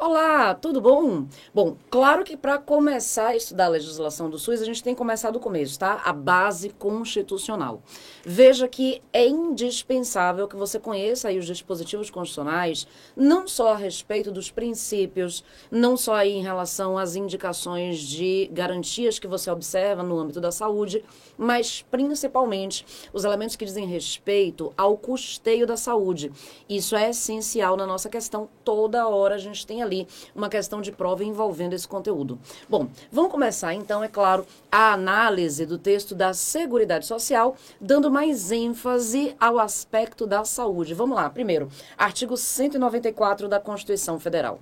Olá, tudo bom? Bom, claro que para começar a estudar a legislação do SUS, a gente tem que começar do começo, tá? A base constitucional. Veja que é indispensável que você conheça aí os dispositivos constitucionais, não só a respeito dos princípios, não só aí em relação às indicações de garantias que você observa no âmbito da saúde, mas principalmente os elementos que dizem respeito ao custeio da saúde. Isso é essencial na nossa questão. Toda hora a gente tem ali uma questão de prova envolvendo esse conteúdo. Bom, vamos começar então, é claro, a análise do texto da Seguridade Social, dando mais ênfase ao aspecto da saúde. Vamos lá, primeiro, artigo 194 da Constituição Federal.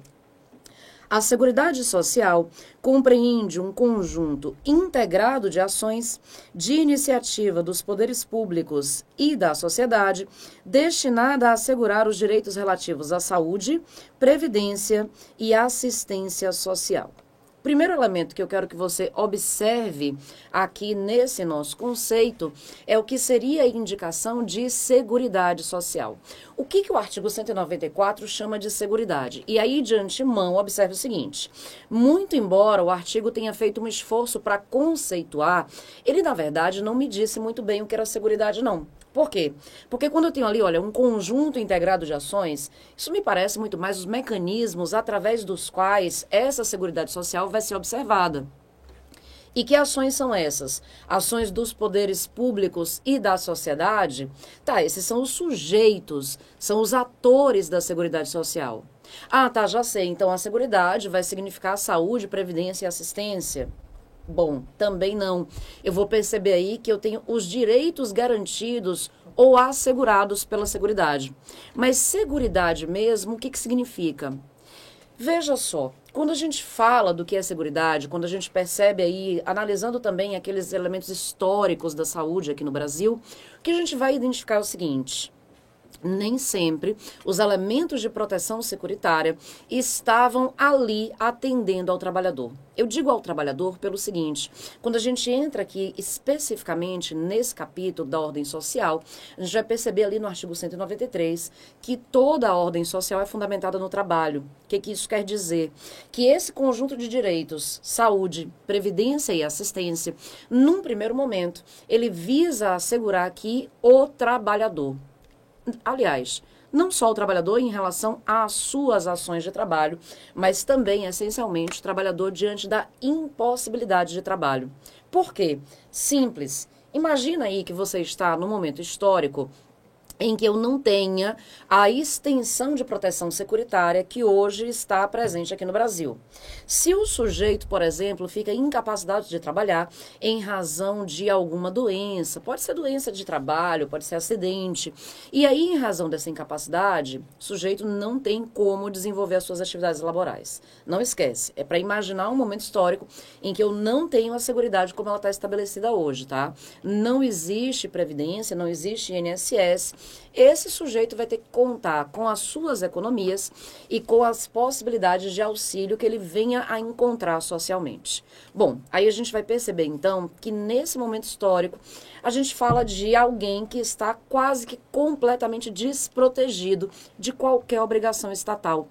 A Seguridade Social compreende um conjunto integrado de ações de iniciativa dos poderes públicos e da sociedade destinada a assegurar os direitos relativos à saúde, previdência e assistência social. Primeiro elemento que eu quero que você observe aqui nesse nosso conceito é o que seria a indicação de seguridade social. O que o artigo 194 chama de seguridade? E aí, de antemão, observe o seguinte: muito embora o artigo tenha feito um esforço para conceituar, ele, na verdade, não me disse muito bem o que era seguridade, não. Por quê? Porque quando eu tenho ali, olha, um conjunto integrado de ações, isso me parece muito mais os mecanismos através dos quais essa seguridade social vai ser observada. E que ações são essas? Ações dos poderes públicos e da sociedade? Tá, esses são os sujeitos, são os atores da seguridade social. Ah, tá, já sei. Então a seguridade vai significar saúde, previdência e assistência. Bom, também não. Eu vou perceber aí que eu tenho os direitos garantidos ou assegurados pela Seguridade. Mas Seguridade mesmo, o que significa? Veja só, quando a gente fala do que é Seguridade, quando a gente percebe aí, analisando também aqueles elementos históricos da saúde aqui no Brasil, o que a gente vai identificar é o seguinte: nem sempre os elementos de proteção securitária estavam ali atendendo ao trabalhador. Eu digo ao trabalhador pelo seguinte: quando a gente entra aqui especificamente nesse capítulo da ordem social, a gente vai perceber ali no artigo 193 que toda a ordem social é fundamentada no trabalho. O que isso quer dizer? Que esse conjunto de direitos, saúde, previdência e assistência, num primeiro momento, ele visa assegurar aqui o trabalhador. Aliás, não só o trabalhador em relação às suas ações de trabalho, mas também, essencialmente, o trabalhador diante da impossibilidade de trabalho. Por quê? Simples. Imagina aí que você está num momento histórico em que eu não tenha a extensão de proteção securitária que hoje está presente aqui no Brasil. Se o sujeito, por exemplo, fica incapacitado de trabalhar em razão de alguma doença, pode ser doença de trabalho, pode ser acidente, e aí, em razão dessa incapacidade, o sujeito não tem como desenvolver as suas atividades laborais. Não esquece, é para imaginar um momento histórico em que eu não tenho a Seguridade como ela está estabelecida hoje, tá? Não existe Previdência, não existe INSS. Esse sujeito vai ter que contar com as suas economias e com as possibilidades de auxílio que ele venha a encontrar socialmente. Bom, aí a gente vai perceber então que nesse momento histórico a gente fala de alguém que está quase que completamente desprotegido de qualquer obrigação estatal.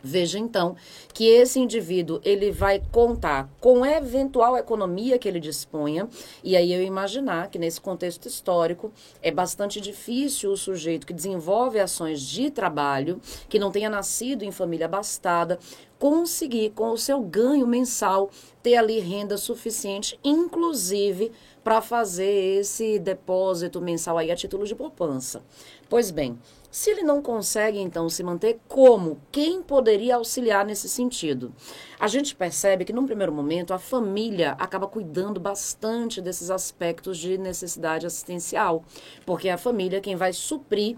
Veja então que esse indivíduo ele vai contar com a eventual economia que ele disponha, e aí eu imaginar que nesse contexto histórico é bastante difícil o sujeito que desenvolve ações de trabalho, que não tenha nascido em família abastada, conseguir com o seu ganho mensal ter ali renda suficiente, inclusive para fazer esse depósito mensal aí a título de poupança. Pois bem, se ele não consegue, então, se manter, como? Quem poderia auxiliar nesse sentido? A gente percebe que, num primeiro momento, a família acaba cuidando bastante desses aspectos de necessidade assistencial, porque é a família quem vai suprir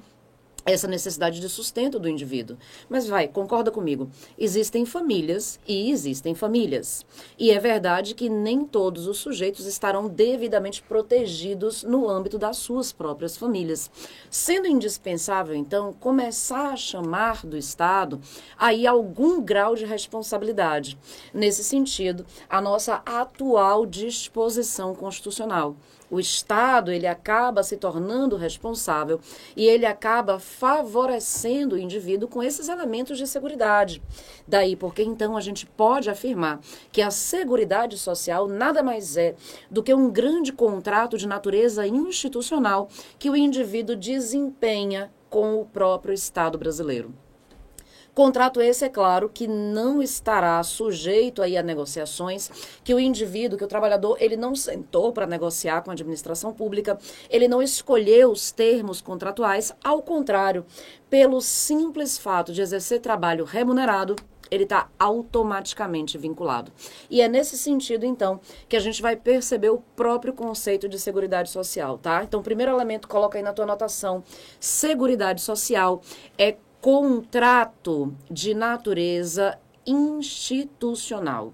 essa necessidade de sustento do indivíduo. Mas concorda comigo, existem famílias e existem famílias. E é verdade que nem todos os sujeitos estarão devidamente protegidos no âmbito das suas próprias famílias. Sendo indispensável, então, começar a chamar do Estado aí algum grau de responsabilidade. Nesse sentido, a nossa atual disposição constitucional. O Estado, ele acaba se tornando responsável e ele acaba favorecendo o indivíduo com esses elementos de seguridade. Daí porque, então, a gente pode afirmar que a seguridade social nada mais é do que um grande contrato de natureza institucional que o indivíduo desempenha com o próprio Estado brasileiro. Contrato esse, é claro, que não estará sujeito aí a negociações, que o indivíduo, que o trabalhador, ele não sentou para negociar com a administração pública, ele não escolheu os termos contratuais, ao contrário, pelo simples fato de exercer trabalho remunerado, ele está automaticamente vinculado. E é nesse sentido, então, que a gente vai perceber o próprio conceito de seguridade social, tá? Então, primeiro elemento, coloca aí na tua anotação, seguridade social é contrato de natureza institucional.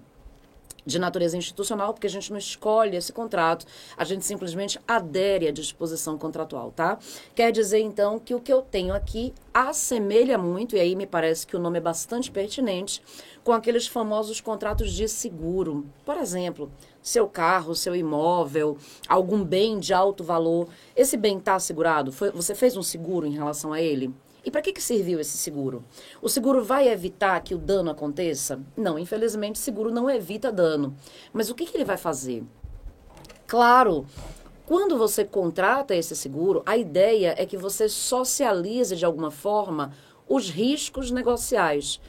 De natureza institucional, porque a gente não escolhe esse contrato, a gente simplesmente adere à disposição contratual, tá? Quer dizer, então, que o que eu tenho aqui assemelha muito, e aí me parece que o nome é bastante pertinente, com aqueles famosos contratos de seguro. Por exemplo, seu carro, seu imóvel, algum bem de alto valor, esse bem está assegurado? Você fez um seguro em relação a ele? E para que serviu esse seguro? O seguro vai evitar que o dano aconteça? Não, infelizmente, o seguro não evita dano. Mas o que ele vai fazer? Claro, quando você contrata esse seguro, a ideia é que você socialize de alguma forma os riscos negociais.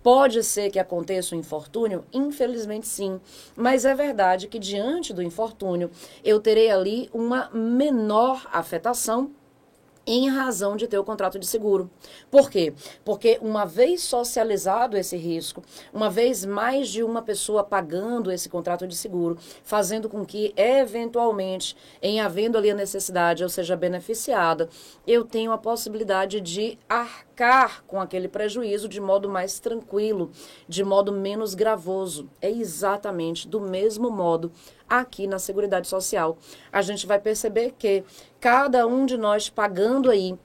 Pode ser que aconteça um infortúnio? Infelizmente sim, mas é verdade que diante do infortúnio eu terei ali uma menor afetação em razão de ter o contrato de seguro. Por quê? Porque uma vez socializado esse risco, uma vez mais de uma pessoa pagando esse contrato de seguro, fazendo com que, eventualmente, em havendo ali a necessidade, eu seja beneficiada, eu tenho a possibilidade de arcar com aquele prejuízo de modo mais tranquilo, de modo menos gravoso. É exatamente do mesmo modo aqui na Seguridade Social. A gente vai perceber que cada um de nós pagando aí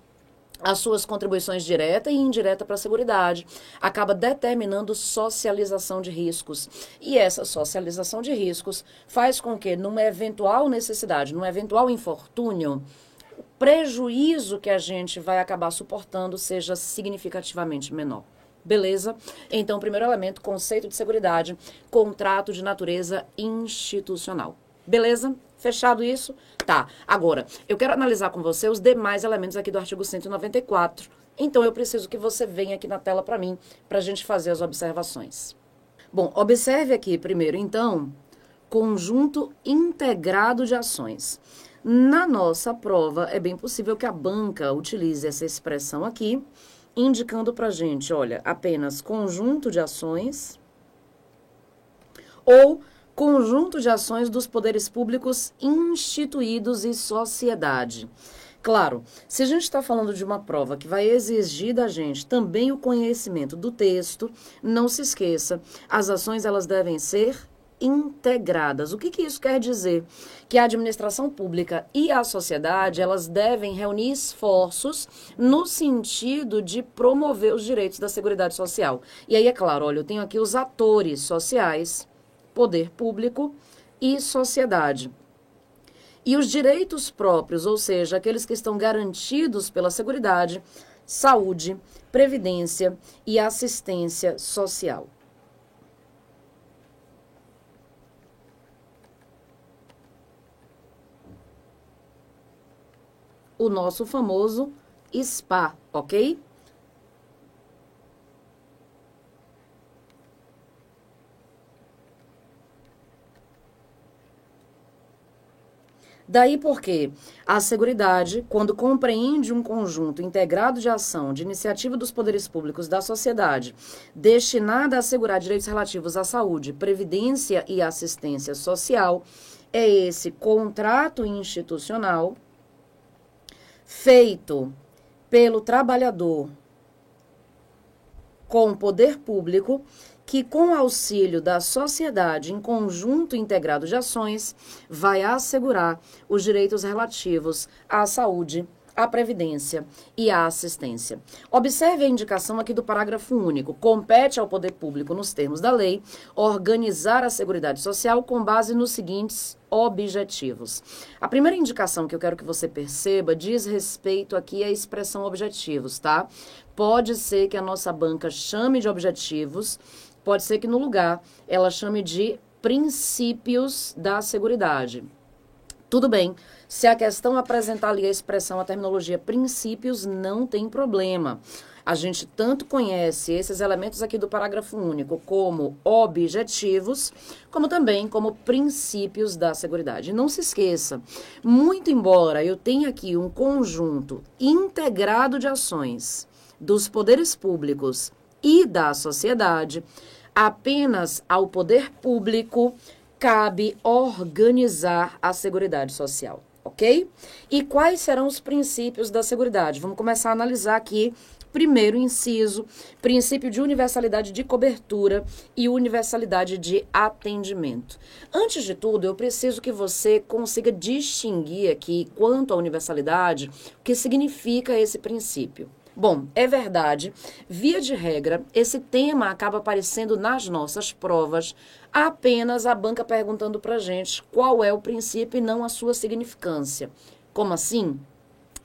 as suas contribuições direta e indireta para a Seguridade acaba determinando socialização de riscos. E essa socialização de riscos faz com que, numa eventual necessidade, num eventual infortúnio, o prejuízo que a gente vai acabar suportando seja significativamente menor. Beleza? Então, primeiro elemento, conceito de seguridade, contrato de natureza institucional. Beleza? Fechado isso? Tá. Agora, eu quero analisar com você os demais elementos aqui do artigo 194. Então, eu preciso que você venha aqui na tela para mim, para a gente fazer as observações. Bom, observe aqui primeiro, então, conjunto integrado de ações. Na nossa prova, é bem possível que a banca utilize essa expressão aqui, indicando para a gente, olha, apenas conjunto de ações ou conjunto de ações dos poderes públicos instituídos e sociedade. Claro, se a gente está falando de uma prova que vai exigir da gente também o conhecimento do texto, não se esqueça, as ações elas devem ser integradas. O que isso quer dizer? Que a administração pública e a sociedade, elas devem reunir esforços no sentido de promover os direitos da Seguridade Social. E aí, é claro, olha, eu tenho aqui os atores sociais, poder público e sociedade. E os direitos próprios, ou seja, aqueles que estão garantidos pela Seguridade, saúde, previdência e assistência social. O nosso famoso SPA, ok? Daí porque a Seguridade, quando compreende um conjunto integrado de ação de iniciativa dos poderes públicos da sociedade, destinada a assegurar direitos relativos à saúde, previdência e assistência social, é esse contrato institucional feito pelo trabalhador com o poder público, que com auxílio da sociedade em conjunto integrado de ações, vai assegurar os direitos relativos à saúde, a previdência e a assistência. Observe a indicação aqui do parágrafo único. Compete ao poder público, nos termos da lei, organizar a Seguridade Social com base nos seguintes objetivos. A primeira indicação que eu quero que você perceba diz respeito aqui à expressão objetivos, tá? Pode ser que a nossa banca chame de objetivos, pode ser que no lugar ela chame de princípios da Seguridade. Tudo bem, se a questão apresentar ali a expressão, a terminologia princípios, não tem problema. A gente tanto conhece esses elementos aqui do parágrafo único como objetivos, como também como princípios da Seguridade. Não se esqueça, muito embora eu tenha aqui um conjunto integrado de ações dos poderes públicos e da sociedade, apenas ao poder público cabe organizar a Seguridade Social, ok? E quais serão os princípios da Seguridade? Vamos começar a analisar aqui, primeiro inciso, princípio de universalidade de cobertura e universalidade de atendimento. Antes de tudo, eu preciso que você consiga distinguir aqui, quanto à universalidade, o que significa esse princípio. Bom, é verdade, via de regra, esse tema acaba aparecendo nas nossas provas, apenas a banca perguntando pra gente qual é o princípio e não a sua significância. Como assim?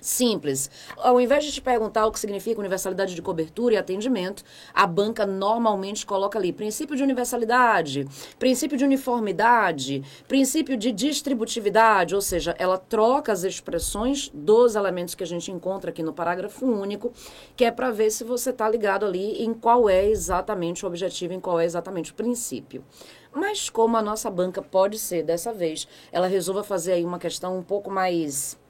Simples. Ao invés de te perguntar o que significa universalidade de cobertura e atendimento, a banca normalmente coloca ali princípio de universalidade, princípio de uniformidade, princípio de distributividade, ou seja, ela troca as expressões dos elementos que a gente encontra aqui no parágrafo único, que é para ver se você está ligado ali em qual é exatamente o objetivo, em qual é exatamente o princípio. Mas como a nossa banca pode ser, dessa vez, ela resolva fazer aí uma questão um pouco mais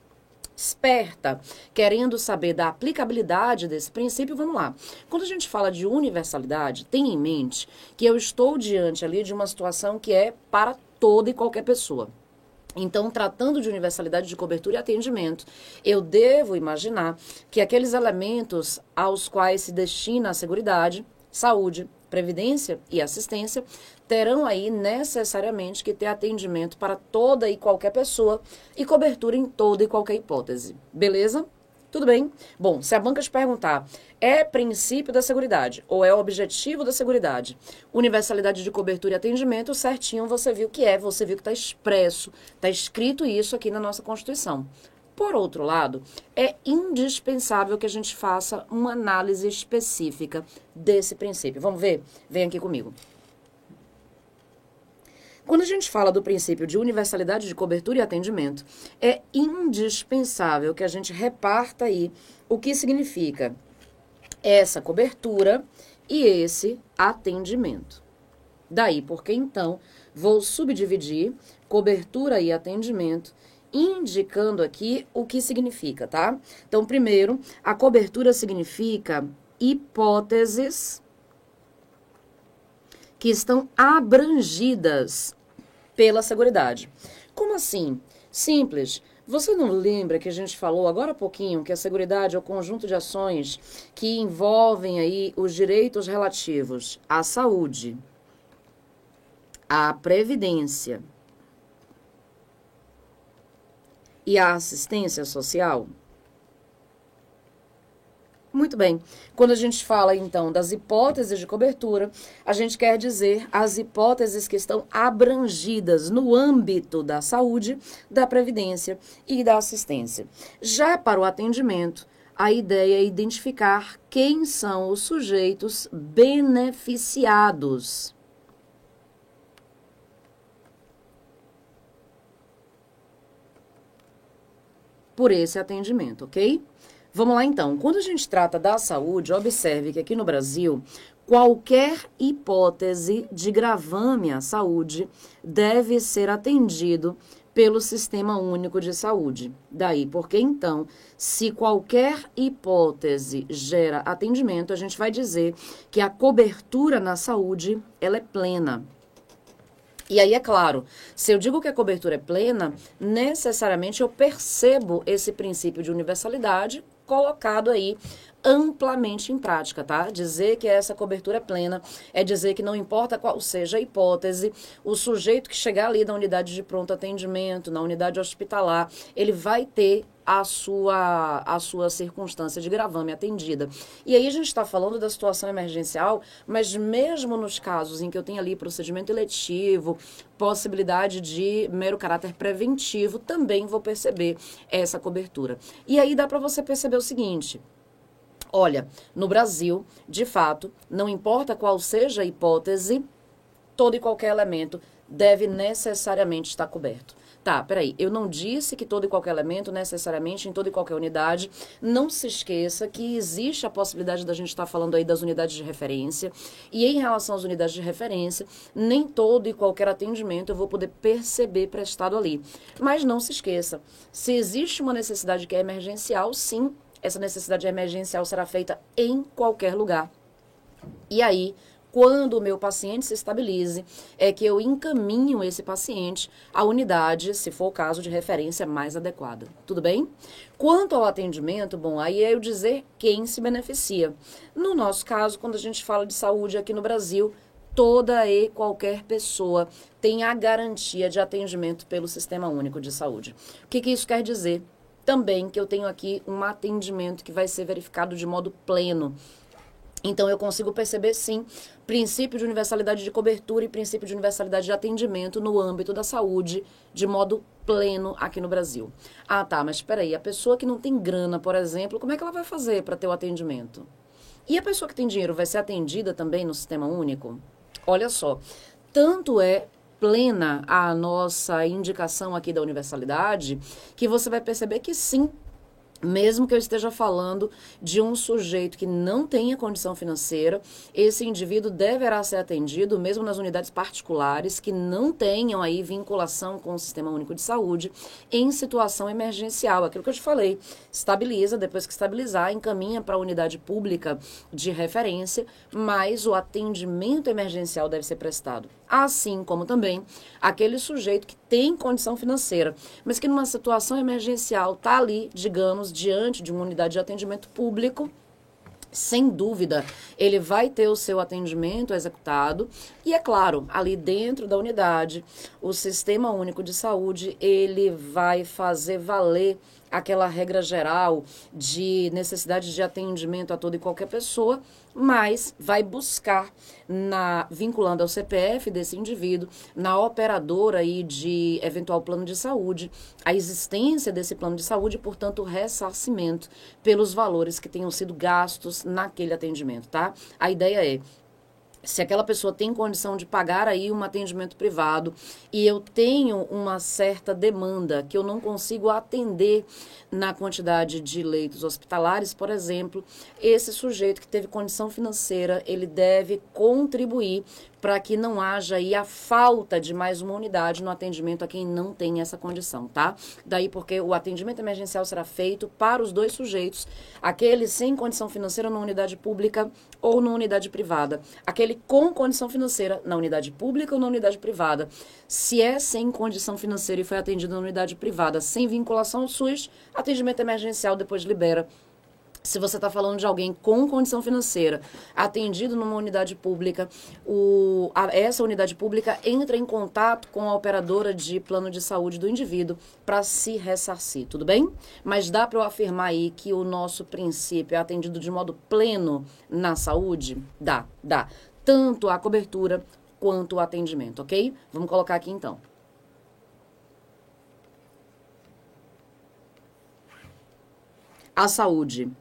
esperta, querendo saber da aplicabilidade desse princípio, vamos lá. Quando a gente fala de universalidade, tenha em mente que eu estou diante ali de uma situação que é para toda e qualquer pessoa. Então, tratando de universalidade de cobertura e atendimento, eu devo imaginar que aqueles elementos aos quais se destina a Seguridade, saúde, previdência e assistência terão aí necessariamente que ter atendimento para toda e qualquer pessoa e cobertura em toda e qualquer hipótese. Beleza? Tudo bem? Bom, se a banca te perguntar, é princípio da Seguridade ou é objetivo da Seguridade, universalidade de cobertura e atendimento, certinho você viu que é, você viu que está expresso, está escrito isso aqui na nossa Constituição. Por outro lado, é indispensável que a gente faça uma análise específica desse princípio. Vamos ver? Vem aqui comigo. Quando a gente fala do princípio de universalidade de cobertura e atendimento, é indispensável que a gente reparta aí o que significa essa cobertura e esse atendimento. Daí porque, então, vou subdividir cobertura e atendimento, indicando aqui o que significa, tá? Então, primeiro, a cobertura significa hipóteses que estão abrangidas pela Seguridade. Como assim? Simples. Você não lembra que a gente falou agora há pouquinho que a Seguridade é o conjunto de ações que envolvem aí os direitos relativos à saúde, à previdência e à assistência social? Muito bem. Quando a gente fala, então, das hipóteses de cobertura, a gente quer dizer as hipóteses que estão abrangidas no âmbito da saúde, da previdência e da assistência. Já para o atendimento, a ideia é identificar quem são os sujeitos beneficiados por esse atendimento, ok? Vamos lá então. Quando a gente trata da saúde, observe que aqui no Brasil, qualquer hipótese de gravame à saúde deve ser atendido pelo Sistema Único de Saúde. Daí porque, então, se qualquer hipótese gera atendimento, a gente vai dizer que a cobertura na saúde, ela é plena. E aí, é claro, se eu digo que a cobertura é plena, necessariamente eu percebo esse princípio de universalidade colocado aí amplamente em prática, tá? Dizer que essa cobertura é plena é dizer que não importa qual seja a hipótese, o sujeito que chegar ali na unidade de pronto atendimento, na unidade hospitalar, ele vai ter a sua circunstância de gravame atendida. E aí a gente está falando da situação emergencial, mas mesmo nos casos em que eu tenho ali procedimento eletivo, possibilidade de mero caráter preventivo, também vou perceber essa cobertura. E aí dá para você perceber o seguinte: olha, no Brasil, de fato, não importa qual seja a hipótese, todo e qualquer elemento deve necessariamente estar coberto. Tá, peraí, eu não disse que todo e qualquer elemento, necessariamente, em toda e qualquer unidade. Não se esqueça que existe a possibilidade da gente estar falando aí das unidades de referência. E em relação às unidades de referência, nem todo e qualquer atendimento eu vou poder perceber prestado ali. Mas não se esqueça, se existe uma necessidade que é emergencial, sim, essa necessidade emergencial será feita em qualquer lugar. E aí, quando o meu paciente se estabilize, é que eu encaminho esse paciente à unidade, se for o caso, de referência mais adequada. Tudo bem? Quanto ao atendimento, bom, aí é eu dizer quem se beneficia. No nosso caso, quando a gente fala de saúde aqui no Brasil, toda e qualquer pessoa tem a garantia de atendimento pelo Sistema Único de Saúde. O que isso quer dizer? Também que eu tenho aqui um atendimento que vai ser verificado de modo pleno. Então, eu consigo perceber, sim, princípio de universalidade de cobertura e princípio de universalidade de atendimento no âmbito da saúde de modo pleno aqui no Brasil. Ah, tá, mas espera aí, a pessoa que não tem grana, por exemplo, como é que ela vai fazer para ter o atendimento? E a pessoa que tem dinheiro vai ser atendida também no Sistema Único? Olha só, tanto é plena a nossa indicação aqui da universalidade que você vai perceber que sim, mesmo que eu esteja falando de um sujeito que não tenha condição financeira, esse indivíduo deverá ser atendido mesmo nas unidades particulares que não tenham aí vinculação com o Sistema Único de Saúde em situação emergencial. Aquilo que eu te falei, estabiliza, depois que estabilizar, encaminha para a unidade pública de referência, mas o atendimento emergencial deve ser prestado. Assim como também aquele sujeito que tem condição financeira, mas que numa situação emergencial está ali, digamos, diante de uma unidade de atendimento público, sem dúvida, ele vai ter o seu atendimento executado e, é claro, ali dentro da unidade, o Sistema Único de Saúde, ele vai fazer valer aquela regra geral de necessidade de atendimento a toda e qualquer pessoa, mas vai buscar, vinculando ao CPF desse indivíduo, na operadora aí de eventual plano de saúde, a existência desse plano de saúde e, portanto, o ressarcimento pelos valores que tenham sido gastos naquele atendimento, tá? A ideia é, se aquela pessoa tem condição de pagar aí um atendimento privado e eu tenho uma certa demanda que eu não consigo atender na quantidade de leitos hospitalares, por exemplo, esse sujeito que teve condição financeira, ele deve contribuir para que não haja aí a falta de mais uma unidade no atendimento a quem não tem essa condição, tá? Daí porque o atendimento emergencial será feito para os dois sujeitos, aquele sem condição financeira na unidade pública ou na unidade privada, aquele com condição financeira na unidade pública ou na unidade privada. Se é sem condição financeira e foi atendido na unidade privada sem vinculação ao SUS, atendimento emergencial depois libera. Se você está falando de alguém com condição financeira, atendido numa unidade pública, essa unidade pública entra em contato com a operadora de plano de saúde do indivíduo para se ressarcir, tudo bem? Mas dá para eu afirmar aí que o nosso princípio é atendido de modo pleno na saúde? Dá. Tanto a cobertura quanto o atendimento, ok? Vamos colocar aqui então. A saúde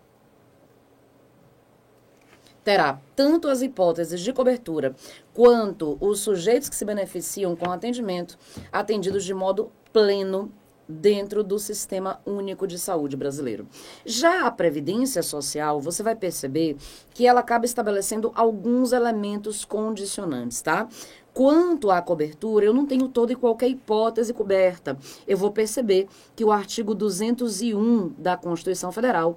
terá tanto as hipóteses de cobertura quanto os sujeitos que se beneficiam com atendimento atendidos de modo pleno dentro do Sistema Único de Saúde brasileiro. Já a Previdência Social, você vai perceber que ela acaba estabelecendo alguns elementos condicionantes, tá? Quanto à cobertura, eu não tenho toda e qualquer hipótese coberta. Eu vou perceber que o artigo 201 da Constituição Federal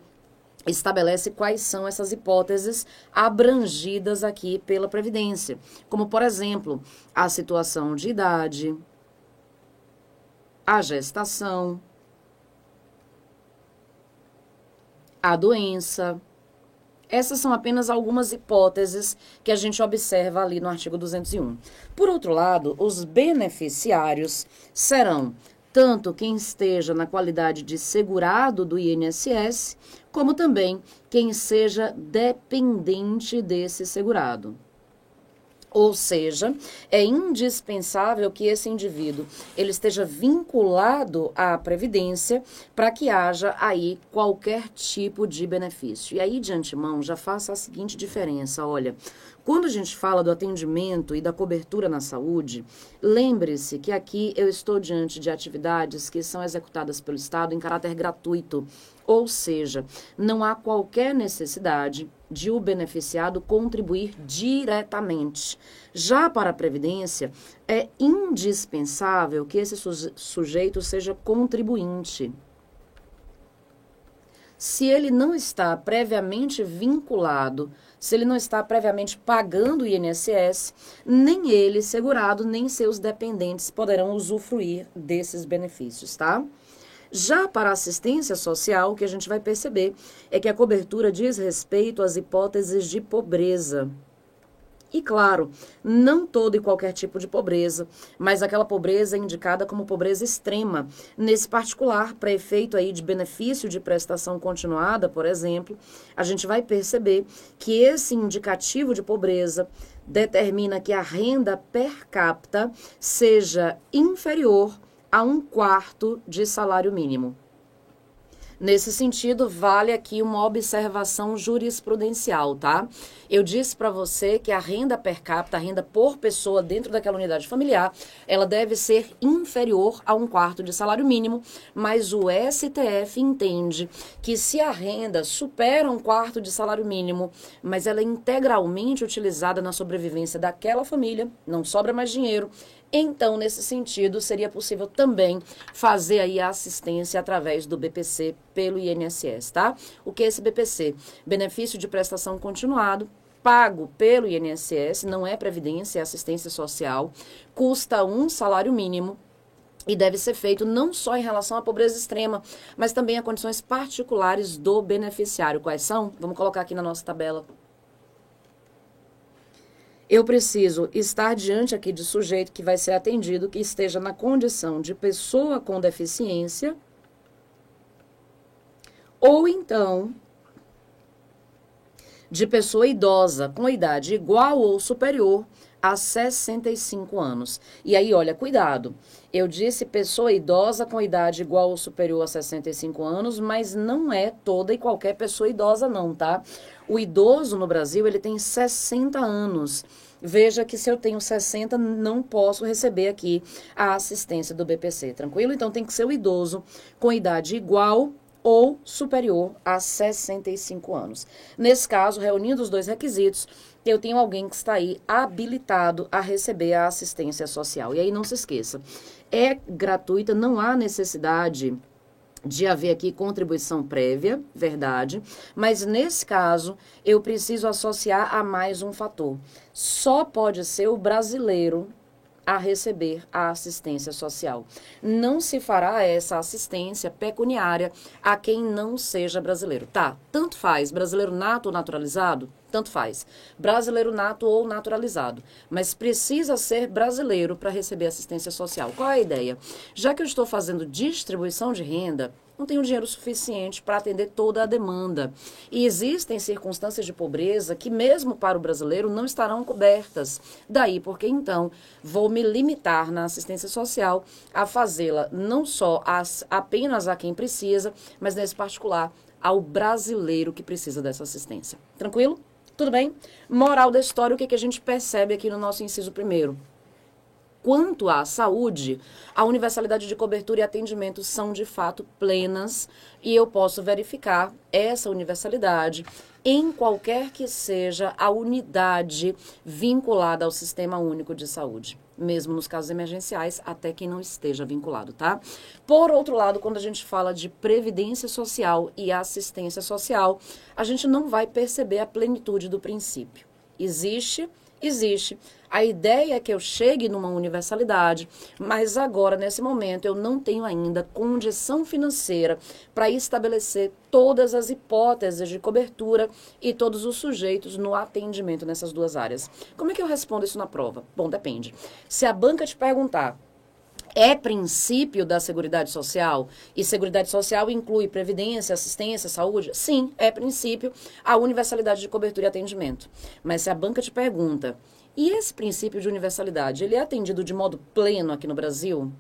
estabelece quais são essas hipóteses abrangidas aqui pela Previdência. Como, por exemplo, a situação de idade, a gestação, a doença. Essas são apenas algumas hipóteses que a gente observa ali no artigo 201. Por outro lado, os beneficiários serão tanto quem esteja na qualidade de segurado do INSS, como também quem seja dependente desse segurado. Ou seja, é indispensável que esse indivíduo ele esteja vinculado à Previdência para que haja aí qualquer tipo de benefício. E aí, de antemão, já faça a seguinte diferença, olha, quando a gente fala do atendimento e da cobertura na saúde, lembre-se que aqui eu estou diante de atividades que são executadas pelo Estado em caráter gratuito, ou seja, não há qualquer necessidade de o beneficiado contribuir diretamente. Já para a Previdência, é indispensável que esse sujeito seja contribuinte. Se ele não está previamente vinculado, se ele não está previamente pagando o INSS, nem ele, segurado, nem seus dependentes poderão usufruir desses benefícios, tá? Já para a assistência social, o que a gente vai perceber é que a cobertura diz respeito às hipóteses de pobreza. E claro, não todo e qualquer tipo de pobreza, mas aquela pobreza indicada como pobreza extrema. Nesse particular, para efeito aí de benefício de prestação continuada, por exemplo, a gente vai perceber que esse indicativo de pobreza determina que a renda per capita seja inferior a 1/4 de salário mínimo. Nesse sentido, vale aqui uma observação jurisprudencial, tá? Eu disse para você que a renda per capita, a renda por pessoa dentro daquela unidade familiar, ela deve ser inferior a 1/4 de salário mínimo, mas o STF entende que se a renda supera 1/4 de salário mínimo, mas ela é integralmente utilizada na sobrevivência daquela família, não sobra mais dinheiro, então, nesse sentido, seria possível também fazer aí a assistência através do BPC pelo INSS, tá? O que é esse BPC? Benefício de prestação continuado, pago pelo INSS, não é previdência, é assistência social, custa um salário mínimo e deve ser feito não só em relação à pobreza extrema, mas também a condições particulares do beneficiário. Quais são? Vamos colocar aqui na nossa tabela. Eu preciso estar diante aqui de sujeito que vai ser atendido, que esteja na condição de pessoa com deficiência, ou então de pessoa idosa com idade igual ou superior a 65 anos. E aí, olha, cuidado. Eu disse pessoa idosa com idade igual ou superior a 65 anos, mas não é toda e qualquer pessoa idosa não, tá? O idoso no Brasil, ele tem 60 anos. Veja que se eu tenho 60, não posso receber aqui a assistência do BPC, tranquilo? Então, tem que ser o idoso com idade igual ou superior a 65 anos. Nesse caso, reunindo os dois requisitos, eu tenho alguém que está aí habilitado a receber a assistência social. E aí, não se esqueça, é gratuita, não há necessidade de haver aqui contribuição prévia, verdade, mas nesse caso eu preciso associar a mais um fator. Só pode ser o brasileiro a receber a assistência social. Não se fará essa assistência pecuniária a quem não seja brasileiro. Tá, tanto faz, brasileiro nato ou naturalizado? Tanto faz. Brasileiro nato ou naturalizado. Mas precisa ser brasileiro para receber assistência social. Qual é a ideia? Já que eu estou fazendo distribuição de renda, não tenho dinheiro suficiente para atender toda a demanda. E existem circunstâncias de pobreza que, mesmo para o brasileiro, não estarão cobertas. Daí porque, então, vou me limitar na assistência social a fazê-la não só apenas a quem precisa, mas, nesse particular, ao brasileiro que precisa dessa assistência. Tranquilo? Tudo bem? Moral da história, o que a gente percebe aqui no nosso inciso primeiro? Quanto à saúde, a universalidade de cobertura e atendimento são de fato plenas e eu posso verificar essa universalidade em qualquer que seja a unidade vinculada ao Sistema Único de Saúde, mesmo nos casos emergenciais, até quem não esteja vinculado, tá? Por outro lado, quando a gente fala de previdência social e assistência social, a gente não vai perceber a plenitude do princípio. Existe. A ideia é que eu chegue numa universalidade, mas agora, nesse momento, eu não tenho ainda condição financeira para estabelecer todas as hipóteses de cobertura e todos os sujeitos no atendimento nessas duas áreas. Como é que eu respondo isso na prova? Bom, depende. Se a banca te perguntar, É princípio da Seguridade Social, e Seguridade Social inclui previdência, assistência, saúde? Sim, é princípio a universalidade de cobertura e atendimento. Mas se a banca te pergunta, e esse princípio de universalidade, ele é atendido de modo pleno aqui no Brasil?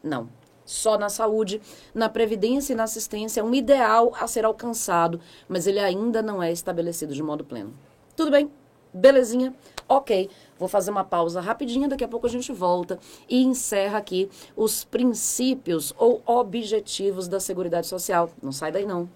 Não. Só na saúde, na previdência e na assistência é um ideal a ser alcançado, mas ele ainda não é estabelecido de modo pleno. Tudo bem? Belezinha? Ok. Vou fazer uma pausa rapidinha, daqui a pouco a gente volta e encerra aqui os princípios ou objetivos da Seguridade Social. Não sai daí não.